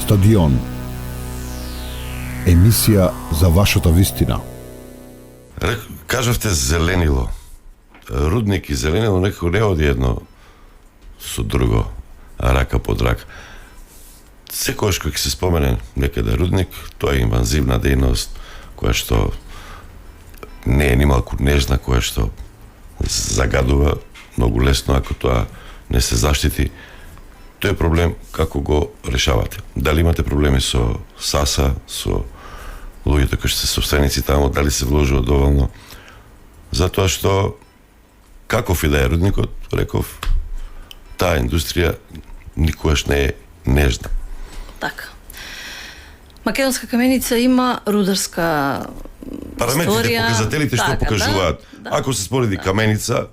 Стадион. Емисија за вашата вистина. Кажавте зеленило. Рудник и зеленило некако не оди едно со друго, а рака под рака. Секојаш кој ќе се спомене некаде рудник, тоа е инвазивна дејност која што не е нималку нежна, која што загадува многу лесно ако тоа не се заштити. Тој е проблем како го решавате. Дали имате проблеми со САСА, со луѓето кои што се собственици таму, дали се вложува доволно? Затоа што каков и да е рудникот, реков, таа индустрија никогаш не е нежна. Така. Македонска каменица има рударска параметрите, историја, показателите што така, покажуваат. да. Ако се спореди каменица,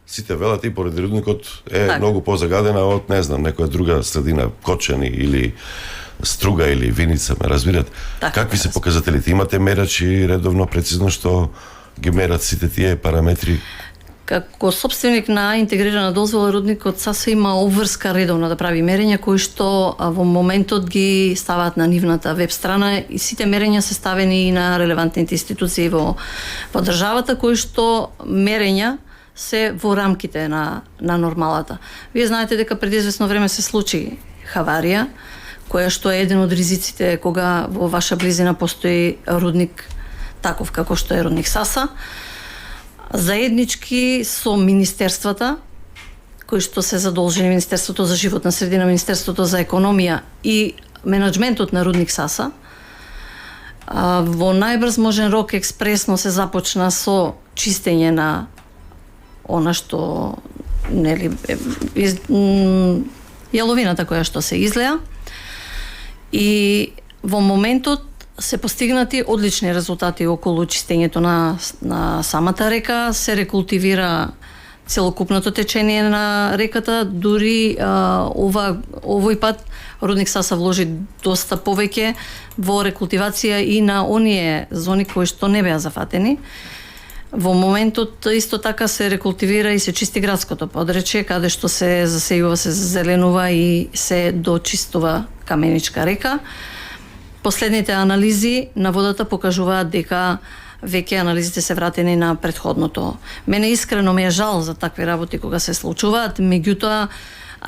сите велат и поради рудникот е така. многу позагадена од, не знам, некоја друга средина, Кочани или Струга или Виница, ме разбират? Така, Какви се показателите? Имате мерачи редовно, прецизно, што ги мерат сите тие параметри? Како собственик на интегрирана дозвола, рудникот САСА има обврска редовно да прави мерења кои што во моментот ги ставаат на нивната веб страна и сите мерења се ставени и на релевантните институции во државата кои што мерења се во рамките на нормалата. Вие знаете дека пред известно време се случи хаварија, која што е еден од ризиците кога во ваша близина постои рудник таков како што е рудник САСА. Заеднички со министерствата, кои што се задолжени, Министерството за животна средина, Министерството за економија и менаџментот на рудник САСА, во најбрз можен рок експресно се започна со чистење на она што јаловината која што се излеа и во моментот се постигнати одлични резултати околу чистењето на самата река, се рекултивира целокупното течение на реката, дури овој пат рудник САСА вложи доста повеќе во рекултивација и на оние зони кои што не беа зафатени. Во моментот исто така се рекултивира и се чисти градското подречје, каде што се засејува, се зеленува и се дочистува Каменичка река. Последните анализи на водата покажуваат дека веќе анализите се вратени на претходното. Мене искрено ми е жал за такви работи кога се случуваат, меѓутоа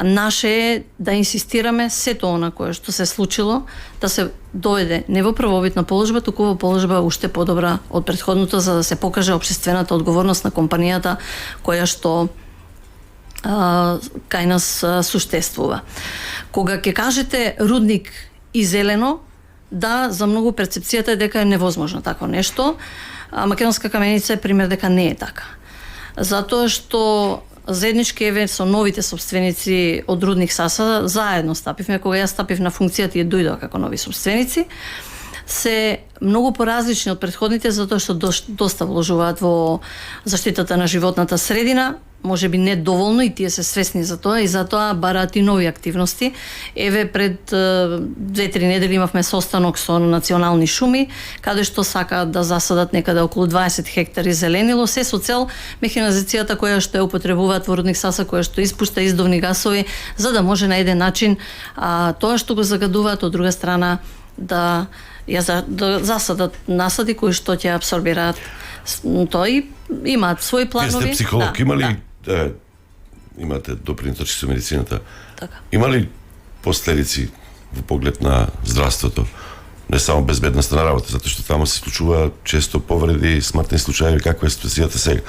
наше е да инсистираме сето она кое што се случило да се доведе не во првобитна положба, туку во положба уште подобра од претходното, за да се покаже општествената одговорност на компанијата која што кај нас суштествува. Кога ќе кажете рудник и зелено, да, за многу перцепцијата е дека е невозможно тако нешто. Македонска каменица е пример дека не е така. Затоа што заеднички еве со новите собственици од рудник САСА заедно стапивме, кога јас стапив на функцијата и дојдоа како нови собственици, се многу поразлични од претходните затоа што доста вложуваат во заштитата на животната средина, можеби не доволно и тие се свесни за тоа и затоа бараат и нови активности. Еве пред 2-3 недели имавме состанок со национални шуми, каде што сакаат да засадат некаде околу 20 хектари зеленило, се со цел механизацијата која што ја употребуваат во рудник САСА, која што испушта издувни гасови, за да може на еден начин тоа што го загадуваат од друга страна да засадат насади кои што ќе абсорбираат тоа и имаат своји планови. Вие сте психолог, има ли имате допринос со медицината? Така. Има ли последици во поглед на здравството? Не само безбедноста на работа, затоа што таму се случува често повреди, смртни случаи, каква е ситуацијата сега.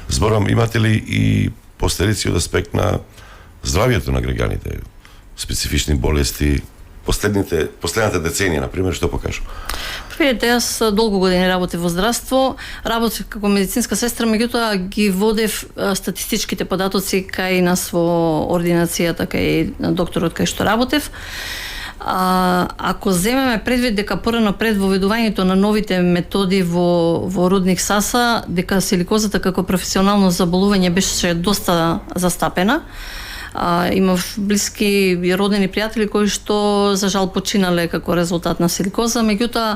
Зборам, имате ли и последици од аспект на здравието на граѓаните? Специфични болести, последната деценија, например, што покажу? Видете, јас долго години работев во здравство, работев како медицинска сестра, меѓутоа ги водев статистичките податоци кај нас во ординацијата, кај докторот кај што работев. Ако земеме предвид дека порано пред воведувањето на новите методи во рудник САСА, дека силикозата како професионално заболување беше доста застапена, имав блиски и родени пријатели кои што за жал починале како резултат на силикоза, меѓутоа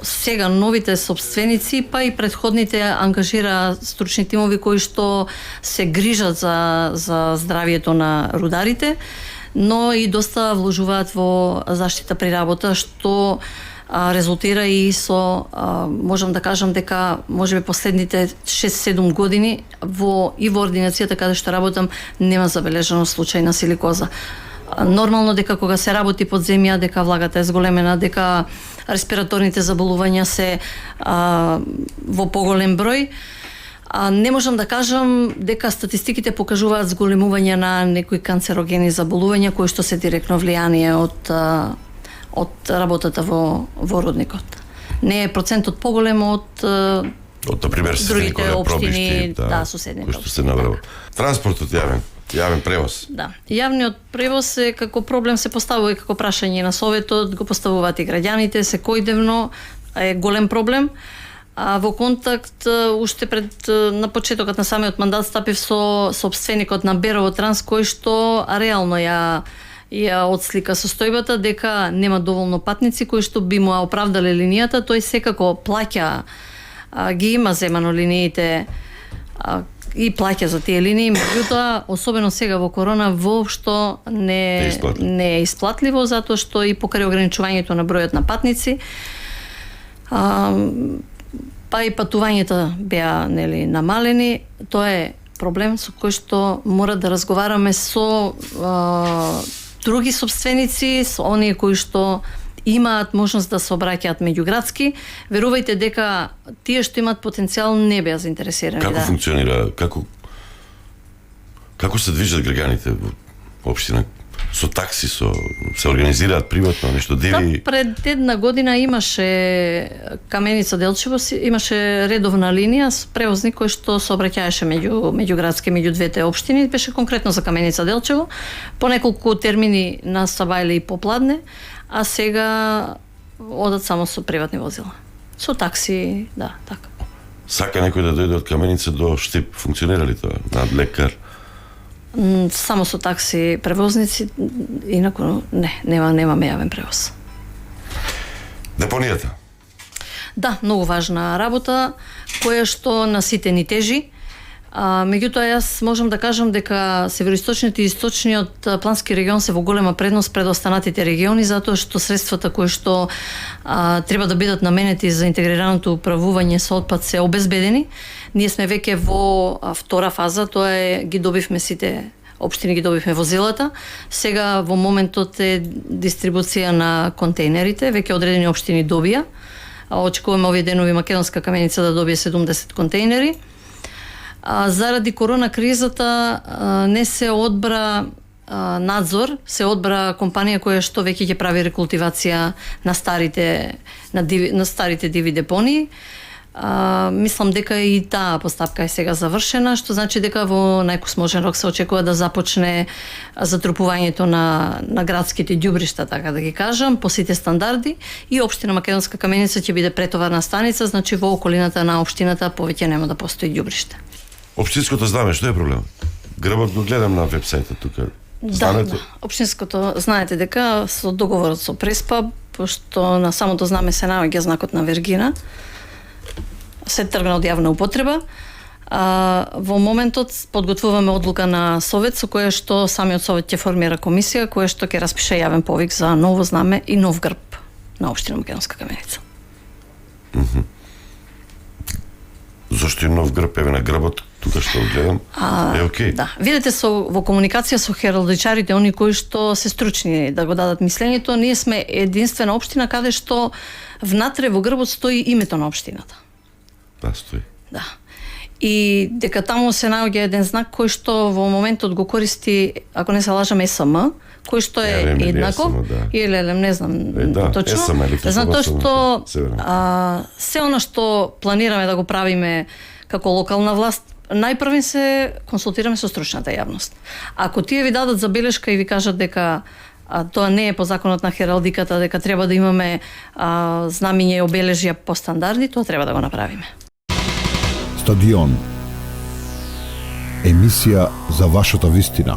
сега новите собственици, па и претходните ангажира стручни тимови кои што се грижат за здравието на рударите, но и доста вложуваат во заштита при работа, што резултира и со, можам да кажам дека можеби последните 6-7 години во ординацијата каде што работам нема забележано случај на силикоза. Нормално дека кога се работи под земја, дека влагата е зголемена, дека респираторните заболувања се во поголем број. Не можам да кажам дека статистиките покажуваат зголемување на некои канцерогени заболувања кои што се директно влијание од работата во рудникот. Не е процентот поголем од например, другите општини, пробишти, соседните кои што се наврава. Транспортот јавен превоз. Да, јавниот превоз е како проблем се поставува и како прашање на Советот, го поставуваат и граѓаните секојдневно, е голем проблем. Во контакт уште на почетокот на самиот мандат стапив со сопственикот на Берово Транс, кој што реално ја отслика состојбата дека нема доволно патници кои што би му оправдале линијата. Тој секако плаќа, ги има земано линиите и плаќа за тие линии, меѓутоа особено сега во корона воопшто не е исплатливо, затоа што и покрај ограничувањето на бројот на патници, па и патувањата беа намалени. Тоа е проблем со кој што мора да разговараме со други сопственици, со оние кои што имаат можност да се обраќаат меѓуградски. Верувајте дека тие што имаат потенцијал не беа заинтересирани. Како функционира, како се движат граѓаните во општина? Со такси, се организираат приватно, нешто диви? Пред една година имаше Каменица Делчево, имаше редовна линија с превозник кој што се обраќаеше меѓуградски, меѓу двете општини, беше конкретно за Каменица Делчево, по неколку термини на Сабајле и Попладне, а сега одат само со приватни возила. Со такси, да, така. Сака некој да дојде од Каменица до Штип, функционира ли тоа? Над лекар? Само со такси превозници, инаку немаме јавен превоз. Депонијата? Да, многу важна работа, која што на сите ни тежи. Меѓутоа, јас можам да кажам дека североисточниот и источниот плански регион се во голема предност пред останатите региони, затоа што средствата кои што треба да бидат наменети за интегрираното управување со отпад се обезбедени. Ние сме веќе во втора фаза, тоа е ги добивме сите општини, ги добивме возилата. Сега во моментот е дистрибуција на контейнерите, веќе одредени општини добија. Очекуваме овие денови Македонска Каменица да добие 70 контейнери. Заради корона кризата не се одбра надзор, се одбра компанија која што веќе ќе прави рекултивација на старите диви депонии. Мислам дека и таа постапка е сега завршена, што значи дека во најкосможен рок се очекува да започне затрупувањето на градските ѓубришта, така да ги кажам, по сите стандарди, и општина Македонска Каменица ќе биде претоварна станица, значи во околината на општината повеќе нема да постои ѓубриште. Општинското знаме, што е проблем? Грбот го гледам на вебсајтот тука. Да, општинското, знаете дека со договорот со Преспа, пошто на самото знаме се наоѓа знакот на Вергина, се тргна од јавна употреба. Во моментот подготвуваме одлука на Совет со која што самиот Совет ќе формира комисија која што ќе распише јавен повик за ново знаме и нов грб на општина Македонска Каменица. Зошто и нов грб? Еве на грбот тука што гледам е окей. Да, видете во комуникација со хералдичарите, они кои што се стручни да го дадат мислењето, ние сме единствена општина каде што внатре во грбот стои името на општината. Да, стои. Да. И дека таму се наоѓа еден знак кој што во моментот го користи, ако не се лажам, СМ, кој што е еднаков, или не знам точно. Затоа што се она што планираме да го правиме како локална власт, најпрвен се консултираме со стручната јавност. Ако тие ви дадат забелешка и ви кажат дека тоа не е по законот на хералдиката, дека треба да имаме знамиња и обележја по стандарди, тоа треба да го направиме. Стадион. Емисија за вашата вистина.